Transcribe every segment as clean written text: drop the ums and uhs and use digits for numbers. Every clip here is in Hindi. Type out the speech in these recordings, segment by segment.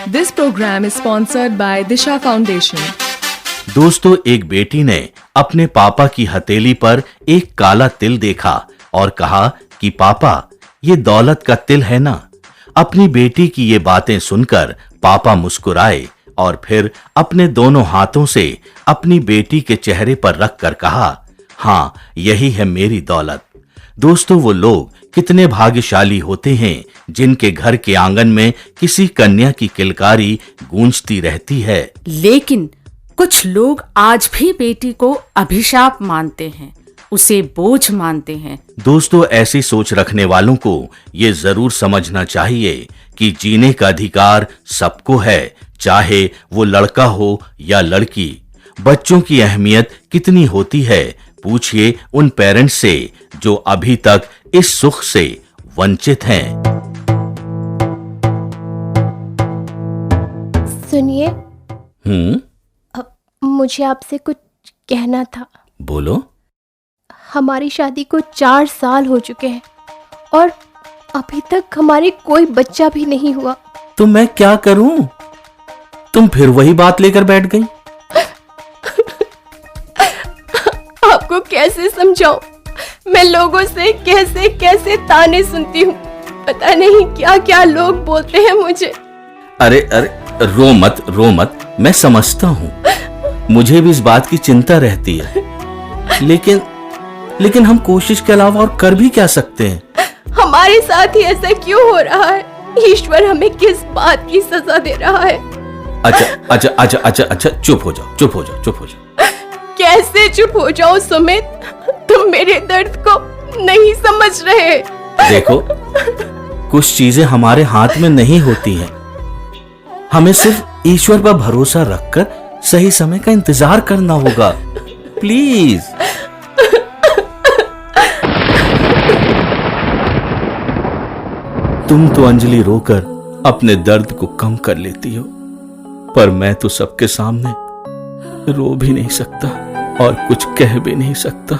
This program is sponsored by Disha Foundation. दोस्तों, एक बेटी ने अपने पापा की हथेली पर एक काला तिल देखा और कहा कि पापा, ये दौलत का तिल है ना। अपनी बेटी की ये बातें सुनकर पापा मुस्कुराए और फिर अपने दोनों हाथों से अपनी बेटी के चेहरे पर रखकर कहा, हाँ, यही है मेरी दौलत। दोस्तों, वो लोग कितने भाग्यशाली होते हैं जिनके घर के आंगन में किसी कन्या की किलकारी गूंजती रहती है। लेकिन कुछ लोग आज भी बेटी को अभिशाप मानते हैं, उसे बोझ मानते हैं। दोस्तों, ऐसी सोच रखने वालों को ये जरूर समझना चाहिए कि जीने का अधिकार सबको है, चाहे वो लड़का हो या लड़की। बच्चों की अहमियत कितनी होती है, पूछिए उन पेरेंट्स से जो अभी तक इस सुख से वंचित हैं। सुनिए, मुझे आपसे कुछ कहना था। बोलो। हमारी शादी को 4 साल हो चुके हैं और अभी तक हमारे कोई बच्चा भी नहीं हुआ। तो मैं क्या करूं? तुम फिर वही बात लेकर बैठ गई। आपको कैसे समझाऊं? मैं लोगों से कैसे कैसे ताने सुनती हूँ। पता नहीं क्या क्या लोग बोलते हैं मुझे। अरे रो मत, मैं समझता हूँ। मुझे भी इस बात की चिंता रहती है, लेकिन हम कोशिश के अलावा और कर भी क्या सकते हैं? हमारे साथ ही ऐसा क्यों हो रहा है? ईश्वर हमें किस बात की सजा दे रहा है? अच्छा, चुप हो जाओ। कैसे चुप हो जाओ सुमित? तुम मेरे दर्द को नहीं समझ रहे। देखो, कुछ चीजें हमारे हाथ में नहीं होती हैं। हमें सिर्फ ईश्वर पर भरोसा रखकर सही समय का इंतजार करना होगा। प्लीज। तुम तो अंजलि रोकर अपने दर्द को कम कर लेती हो, पर मैं तो सबके सामने रो भी नहीं सकता और कुछ कह भी नहीं सकता।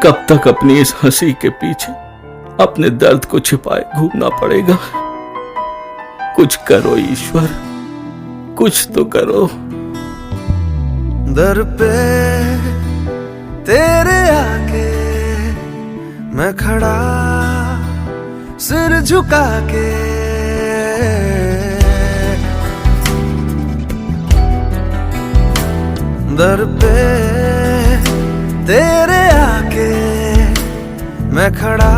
कब तक अपनी इस हंसी के पीछे अपने दर्द को छिपाए घूमना पड़ेगा? कुछ करो ईश्वर, कुछ तो करो। दर पे तेरे आके मैं खड़ा, सिर झुका के। दर पे तेरे आके मैं खड़ा,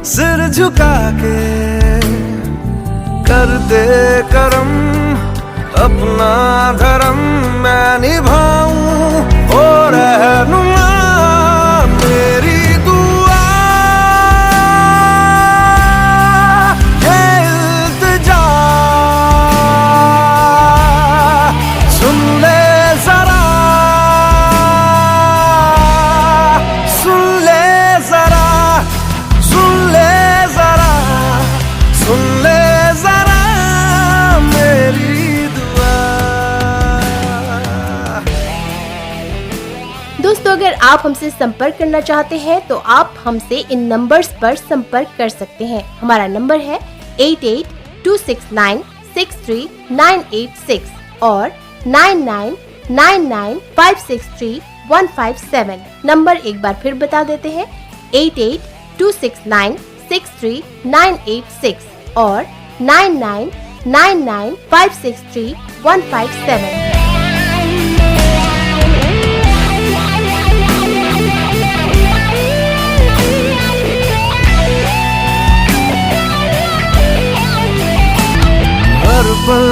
सिर झुका के। कर दे करम अपना धर्म मैं निभाऊं, ओ रहनुमा मेरी दुआ है इल्तिजा। सुन ले जरा, सुन ले जरा, सुन ले जरा, सुन ले जरा मेरी दुआ। दोस्तों, अगर आप हमसे संपर्क करना चाहते हैं तो आप हमसे इन नंबर्स पर संपर्क कर सकते हैं। हमारा नंबर है 8826963986 और 9999563157। नंबर एक बार फिर बता देते हैं, 8826963986 और 9999563157। हर पल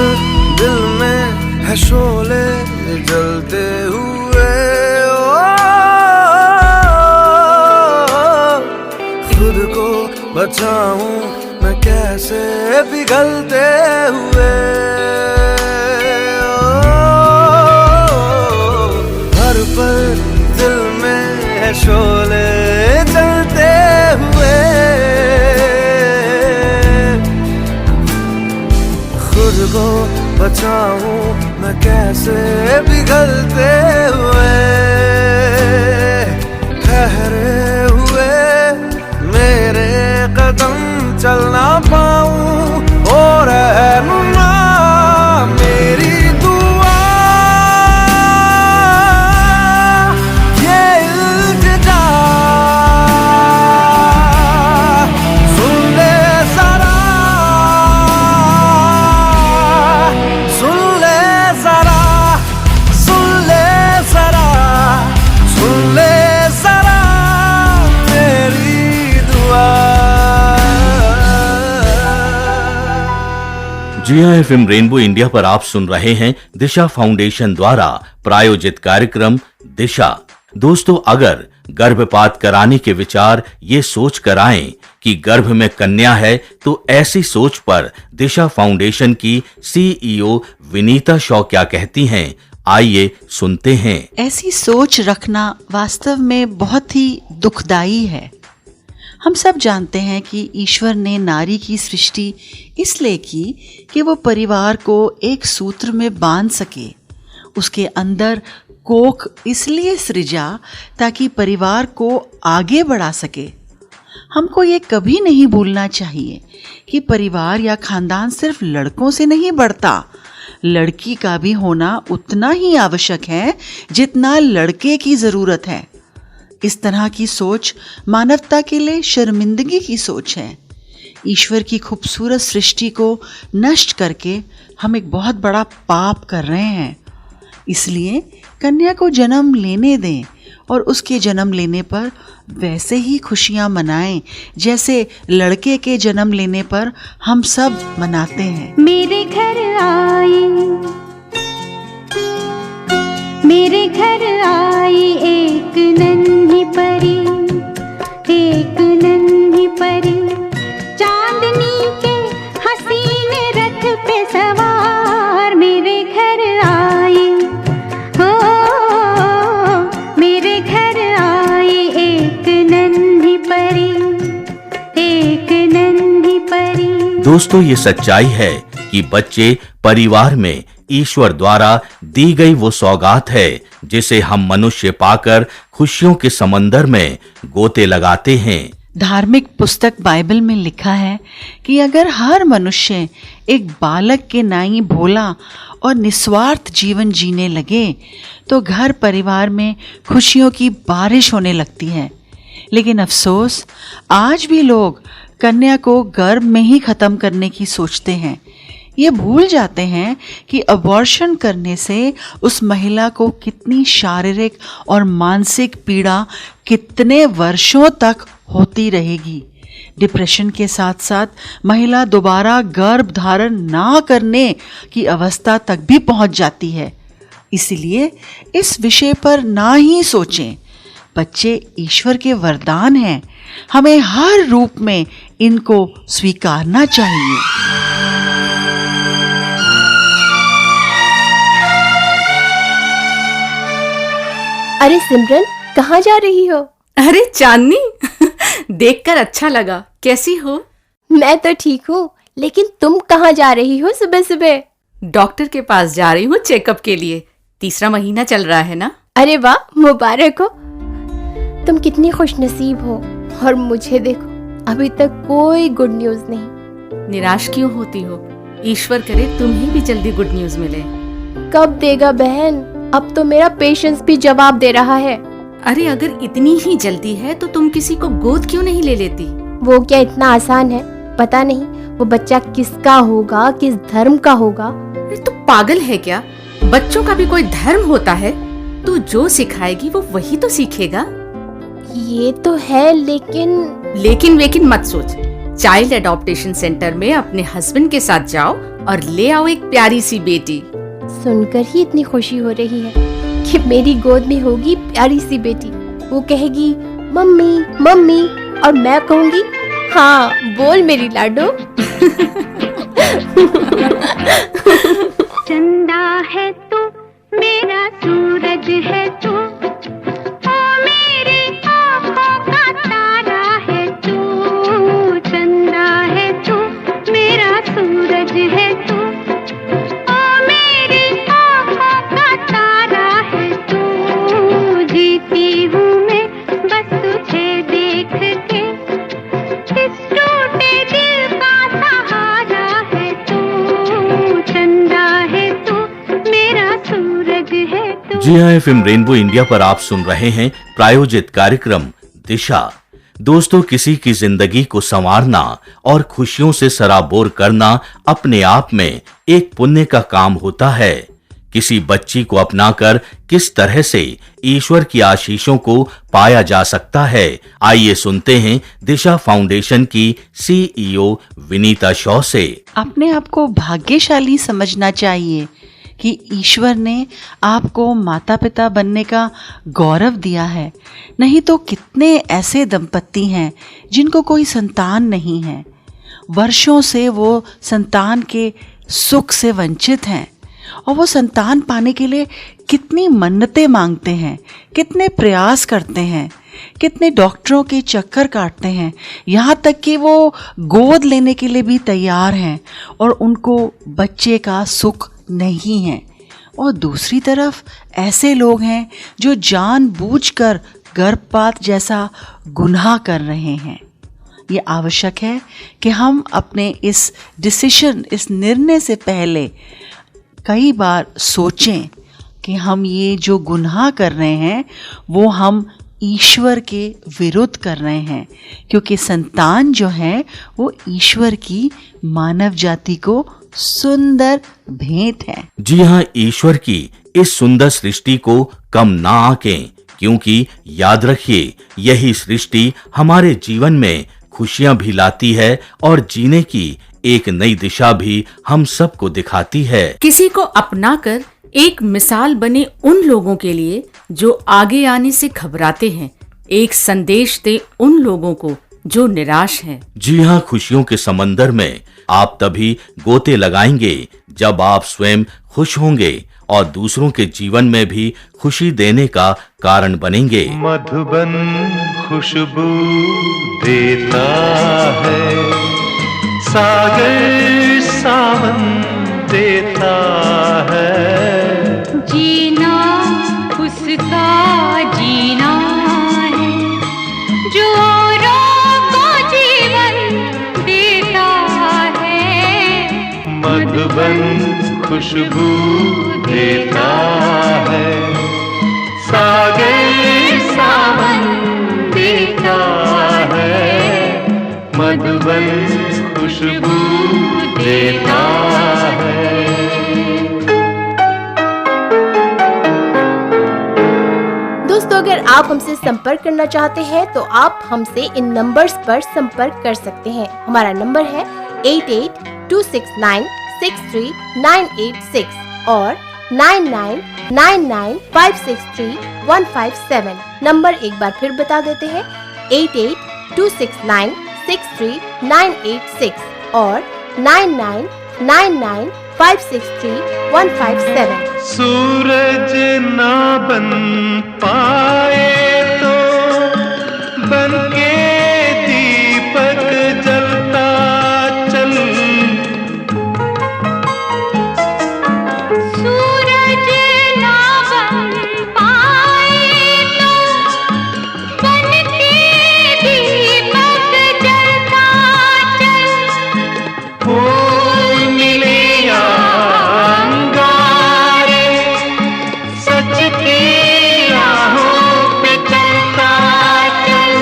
दिल में है शोले जलते हुए, ओ खुद को बचाऊं मैं कैसे पिघलते हुए। ओ हर पल दिल में है शोले जलते हुए, खुद को बचाऊं मैं कैसे पिघलते हुए। ठहरे हुए मेरे कदम चल ना पाऊं ओ रहनुमा मेरी दुआ ये इल्तिजा सुन ले जरा सुन ले जरा सुन ले जरा सुन ले जरा मेरी दुआ। जी हाँ, एफएम रेनबो इंडिया पर आप सुन रहे हैं दिशा फाउंडेशन द्वारा प्रायोजित कार्यक्रम दिशा। दोस्तों, अगर गर्भपात कराने के विचार ये सोच कर आए कि गर्भ में कन्या है, तो ऐसी सोच पर दिशा फाउंडेशन की सीईओ विनीता शॉ क्या कहती हैं, आइए सुनते हैं। ऐसी सोच रखना वास्तव में बहुत ही दुखदाई है। हम सब जानते हैं कि ईश्वर ने नारी की सृष्टि इसलिए की कि वो परिवार को एक सूत्र में बांध सके। उसके अंदर कोख इसलिए सृजा ताकि परिवार को आगे बढ़ा सके। हमको ये कभी नहीं भूलना चाहिए कि परिवार या खानदान सिर्फ लड़कों से नहीं बढ़ता, लड़की का भी होना उतना ही आवश्यक है जितना लड़के की जरूरत है। इस तरह की सोच मानवता के लिए शर्मिंदगी की सोच है। ईश्वर की खूबसूरत सृष्टि को नष्ट करके हम एक बहुत बड़ा पाप कर रहे हैं। इसलिए कन्या को जन्म लेने दें और उसके जन्म लेने पर वैसे ही खुशियां मनाएं जैसे लड़के के जन्म लेने पर हम सब मनाते हैं। मेरे घर आई एक नन्ही परी, एक नन्ही परी, चांदनी के हसीन रथ पे सवार मेरे घर आई। हो मेरे घर आई एक नन्ही परी, एक नन्ही परी। दोस्तों, ये सच्चाई है कि बच्चे परिवार में ईश्वर द्वारा दी गई वो सौगात है जिसे हम मनुष्य पाकर खुशियों के समंदर में गोते लगाते हैं। धार्मिक पुस्तक बाइबल में लिखा है कि अगर हर मनुष्य एक बालक के नाई भोला और निस्वार्थ जीवन जीने लगे तो घर परिवार में खुशियों की बारिश होने लगती है। लेकिन अफसोस, आज भी लोग कन्या को गर्भ में ही खत्म करने की सोचते हैं। ये भूल जाते हैं कि अबॉर्शन करने से उस महिला को कितनी शारीरिक और मानसिक पीड़ा कितने वर्षों तक होती रहेगी। डिप्रेशन के साथ साथ महिला दोबारा गर्भ धारण ना करने की अवस्था तक भी पहुंच जाती है। इसलिए इस विषय पर ना ही सोचें। बच्चे ईश्वर के वरदान हैं, हमें हर रूप में इनको स्वीकारना चाहिए। अरे सिमरन, कहाँ जा रही हो? अरे चांदनी, देखकर अच्छा लगा। कैसी हो? मैं तो ठीक हूँ, लेकिन तुम कहाँ जा रही हो सुबह सुबह? डॉक्टर के पास जा रही हूँ चेकअप के लिए। 3रा महीना चल रहा है ना। अरे वाह, मुबारक हो। तुम कितनी खुशनसीब हो। और मुझे देखो, अभी तक कोई गुड न्यूज नहीं। निराश क्यों होती हो? ईश्वर करे तुम्हें भी जल्दी गुड न्यूज मिले। कब देगा बहन? अब तो मेरा पेशेंस भी जवाब दे रहा है। अरे अगर इतनी ही जल्दी है तो तुम किसी को गोद क्यों नहीं ले लेती? वो क्या इतना आसान है? पता नहीं वो बच्चा किसका होगा, किस धर्म का होगा। अरे तू पागल है क्या? बच्चों का भी कोई धर्म होता है। तू जो सिखाएगी वो वही तो सीखेगा। ये तो है, लेकिन वेकिन मत सोच। चाइल्ड एडॉप्टेशन सेंटर में अपने हस्बैंड के साथ जाओ और ले आओ एक प्यारी सी बेटी। सुनकर ही इतनी खुशी हो रही है कि मेरी गोद में होगी प्यारी सी बेटी। वो कहेगी मम्मी मम्मी, और मैं कहूंगी हाँ बोल मेरी लाडो। चंदा है तू, मेरा सूरज है तू, ओ मेरी आँखों का तारा है तू। चंदा है तू, मेरा सूरज है तू, ओ मेरी आँखों का तारा है तू। जीती हूँ मैं बस तुझे देख के, इस टूटे दिल जी हाँ, एफएम रेनबो इंडिया पर आप सुन रहे हैं प्रायोजित कार्यक्रम दिशा। दोस्तों, किसी की जिंदगी को संवारना और खुशियों से सराबोर करना अपने आप में एक पुण्य का काम होता है। किसी बच्ची को अपनाकर किस तरह से ईश्वर की आशीषों को पाया जा सकता है, आइए सुनते हैं दिशा फाउंडेशन की सीईओ विनीता शॉ से। अपने आप को भाग्यशाली समझना चाहिए कि ईश्वर ने आपको माता पिता बनने का गौरव दिया है। नहीं तो कितने ऐसे दंपत्ति हैं जिनको कोई संतान नहीं है, वर्षों से वो संतान के सुख से वंचित हैं और वो संतान पाने के लिए कितनी मन्नतें मांगते हैं, कितने प्रयास करते हैं, कितने डॉक्टरों के चक्कर काटते हैं, यहाँ तक कि वो गोद लेने के लिए भी तैयार हैं और उनको बच्चे का सुख नहीं है। और दूसरी तरफ ऐसे लोग हैं जो जानबूझकर गर्भपात जैसा गुनाह कर रहे हैं। ये आवश्यक है कि हम अपने इस निर्णय से पहले कई बार सोचें कि हम ये जो गुनाह कर रहे हैं वो हम ईश्वर के विरुद्ध कर रहे हैं, क्योंकि संतान जो है वो ईश्वर की मानव जाति को सुंदर भेंट है। जी हाँ, ईश्वर की इस सुंदर सृष्टि को कम ना आंकें, क्योंकि याद रखिए यही सृष्टि हमारे जीवन में खुशियां भी लाती है और जीने की एक नई दिशा भी हम सबको दिखाती है। किसी को अपनाकर एक मिसाल बने उन लोगों के लिए जो आगे आने से घबराते हैं, एक संदेश दे उन लोगों को जो निराश हैं। जी हाँ, खुशियों के समंदर में आप तभी गोते लगाएंगे जब आप स्वयं खुश होंगे और दूसरों के जीवन में भी खुशी देने का कारण बनेंगे। मधुबन खुशबू देता है, सागर सावन देता है। जीना उसका जीना है जो औरों को जीवन देता है। मधुबन खुशबू देता है, सागर सावन देता है। मधुबन खुशबू देता है। दोस्तों, अगर आप हमसे संपर्क करना चाहते हैं तो आप हमसे इन नंबर्स पर संपर्क कर सकते हैं। हमारा नंबर है 8826963986 और 9999563157। नंबर एक बार फिर बता देते हैं, 8826963986 और 9999563157। सूरज ना बन पाए तो बनके दीपक जलता चल। सूरज ना बन पाए तो बनके दीपक जलता चल। फूल मिले या अंगारे, सच की राहों पे चलता चल।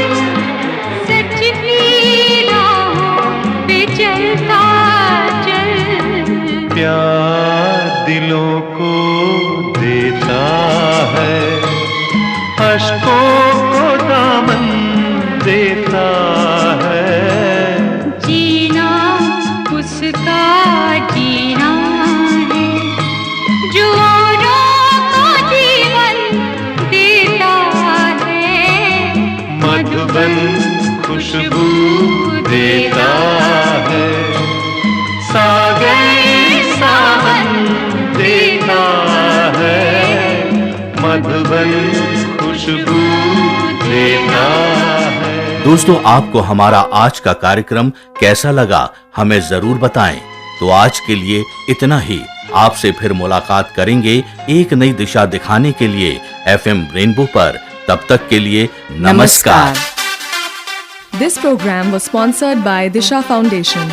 सच की राहों पे चलता चल। प्यार दिलों को देता है, अश्कों को दामन देता है। जीना उसका जीना है जो औरों को जीवन देता है। मधुबन खुशबू देता है, सागर सावन देता है। मधुबन खुशबू देता है। दोस्तों, आपको हमारा आज का कार्यक्रम कैसा लगा हमें जरूर बताएं। तो आज के लिए इतना ही। आपसे फिर मुलाकात करेंगे एक नई दिशा दिखाने के लिए एफएम रेनबो पर। तब तक के लिए नमस्कार। This program was sponsored by Disha Foundation.